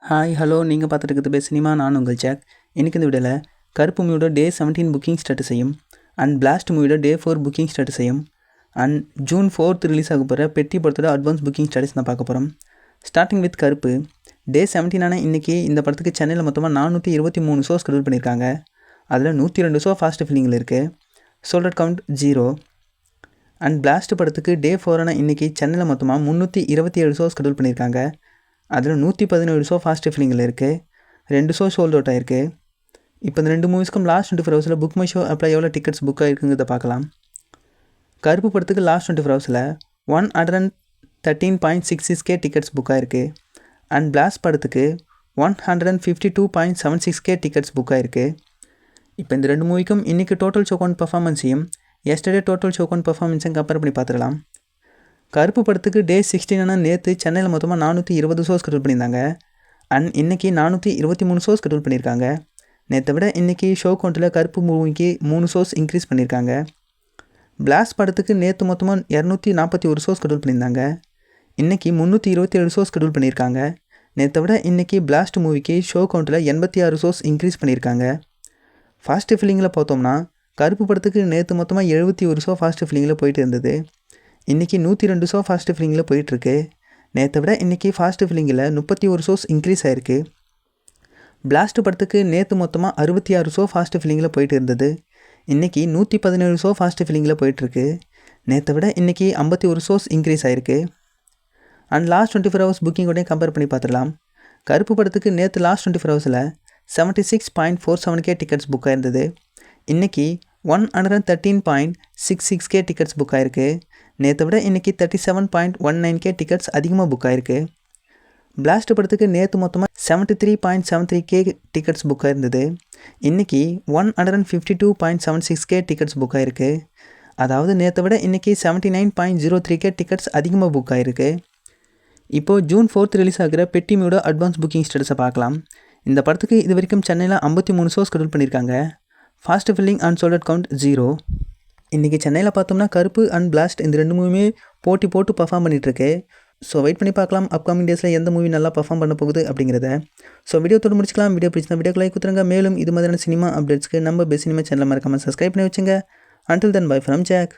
Hi hello நீங்கள் பார்த்துட்டு இருக்கிறது பெஸ்ட் சினிமா. நான் உங்கள் ஜாக். இன்றைக்கி இந்த வீடியோவில் கருப்பு மூவியோட டே 17 புக்கிங் ஸ்டேட்டஸையும் அண்ட் பிளாஸ்ட் மூவியோட டே 4 புக்கிங் ஸ்டேட்டஸையும் அண்ட் ஜூன் 4th ரிலீஸ் ஆக போகிற பெட்டி படத்தோட அட்வான்ஸ் புக்கிங் ஸ்டேட்டஸ் தான் பார்க்க போகிறோம். ஸ்டார்டிங் வித் கருப்பு. டே 17 இன்றைக்கி இந்த படத்துக்கு சென்னையில் மொத்தமாக 423 ஷோஸ் ஷெட்யூல் பண்ணியிருக்காங்க. அதில் 102 ஷோ ஃபாஸ்ட் ஃபில்லிங்கில் இருக்குது. Sold count 0. அண்ட் பிளாஸ்ட் படத்துக்கு டே 4 இன்றைக்கி சென்னையில் மொத்தமாக 327 ஷோஸ் ஷெட்யூல் பண்ணியிருக்காங்க. அதில் 117 ஷோ ஃபாஸ்ட் ஃபில்லிங்கில் இருக்குது. 2 ஷோ சோல்ட் அவுட் ஆயிருக்கு. இப்போ இந்த 2 மூவிஸ்க்கும் லாஸ்ட் 24 ஹவர்ஸில் புக் மை ஷோ அப்ளை எவ்வளோ டிக்கெட்ஸ் புக் ஆகிருக்குங்கிறத பார்க்கலாம். கருப்பு படத்துக்கு லாஸ்ட் 24 ஹவர்ஸில் 113.66K டிக்கெட்ஸ் புக் ஆகிருக்கு. அண்ட் பிளாஸ்ட் படத்துக்கு 152.76K டிக்கெட்ஸ் புக் ஆகிருக்கு. இப்போ இந்த 2 மூவிக்கும் இன்றைக்கி டோட்டல் ஷோ கவுண்ட் பர்ஃபார்மன்ஸையும் எஸ்டர்டே டோட்டல் ஷோ கவுண்ட் பர்ஃபார்மன்ஸையும் கம்பேர் பண்ணி பார்த்துடலாம். கருப்பு படத்துக்கு டே 16 நேற்று சென்னையில் மொத்தமாக 420 ஷோஸ் ஷெட்யூல் பண்ணியிருந்தாங்க. அண்ட் இன்றைக்கி 423 ஷோஸ் ஷெட்யூல் பண்ணியிருக்காங்க. நேற்றை விட இன்றைக்கி ஷோ கவுண்ட்டில் கருப்பு மூவிக்கு 3 ஷோஸ் இன்க்ரீஸ் பண்ணியிருக்காங்க. பிளாஸ்ட் படத்துக்கு நேற்று மொத்தமாக 241 ஷோஸ் ஷெட்யூல் பண்ணியிருந்தாங்க. இன்றைக்கி 327 ஷோஸ் ஷெட்யூல் பண்ணியிருக்காங்க. நேற்றை விட இன்றைக்கி பிளாஸ்ட் மூவிக்கு ஷோ கவுண்ட்டில் 86 ஷோஸ் இன்க்ரீஸ் பண்ணியிருக்காங்க. ஃபாஸ்ட் ஃபில்லிங்கில் பார்த்தோம்னா கருப்பு படத்துக்கு நேற்று மொத்தமாக 71 ஷோ ஃபாஸ்ட் ஃபில்லிங்கில் போயிட்டு இருந்தது. இன்றைக்கி 102 ஷோ ஃபாஸ்ட் ஃபில்லிங்கில் போயிட்டுருக்கு. நேற்றை விட இன்றைக்கி ஃபாஸ்ட் ஃபில்லிங்கில் 31 ஷோஸ் இன்க்ரீஸ் ஆகிருக்கு. பிளாஸ்ட் படத்துக்கு நேற்று மொத்தமாக 66 ஷோ ஃபாஸ்ட் ஃபில்லிங்கில் போயிட்டு இருந்தது. இன்றைக்கி 117 ஷோ ஃபாஸ்ட் ஃபில்லிங்கில் போயிட்டுருக்கு. நேற்றை விட இன்றைக்கி 51 ஷோஸ் இன்க்ரீஸ் ஆகிருக்கு. அண்ட் லாஸ்ட் 24 ஹவர்ஸ் புக்கிங்கோடையும் கம்பேர் பண்ணி பார்த்துடலாம். கருப்பு படத்துக்கு நேற்று லாஸ்ட் 24 ஹவர்ஸில் 76.47K டிக்கெட்ஸ் புக் ஆயிருந்தது. இன்றைக்கி 113.66K டிக்கெட்ஸ் புக் ஆகிருக்கு. நேற்றை விட இன்றைக்கி 37.19K டிக்கெட்ஸ் அதிகமாக புக் ஆகிருக்கு. பிளாஸ்ட் படத்துக்கு நேற்று மொத்தமாக 73.73K டிக்கெட்ஸ் புக் ஆயிருந்தது. இன்றைக்கி 152.76K டிக்கெட்ஸ் புக் ஆகிருக்கு. அதாவது நேற்றை விட இன்றைக்கி 79.03K டிக்கெட்ஸ் அதிகமாக புக் ஆகிருக்கு. இப்போது ஜூன் 4th ரிலீஸ் ஆகிற பெட்டி மூவியோட அட்வான்ஸ் புக்கிங் ஸ்டேட்டஸை பார்க்கலாம். இந்த படத்துக்கு இது வரைக்கும் சென்னையில் 53 ஷோஸ் ஷெட்யூல் பண்ணியிருக்காங்க. Fast filling and sold count 0. இன்றைக்கி சென்னையில் பார்த்தோம்னா கருப்பு அண்ட் பிளாஸ்ட் இந்த 2 மூவியுமே போட்டு பர்ஃபார்ம் பண்ணிகிட்ருக்கு. ஸோ வெயிட் பண்ணி பார்க்கலாம் அப்கமிங் டேஸில் எந்த மூவி நல்லா பர்ஃபார்ம் பண்ண போகுது அப்படிங்கிறத. ஸோ வீடியோத்தோடு முடிச்சுக்கலாம். வீடியோ பிடிச்சிருந்தா வீடியோக்கு லைக் கொடுத்துருங்க. மேலும் இது மாதிரியான சினிமா அப்டேட்ஸ்க்கு நம்ம பெஸ்ட் சினிமா சேனலை மறக்காமல் சப்ஸ்கிரைப் பண்ணி வச்சுங்க. Until then bye from jack.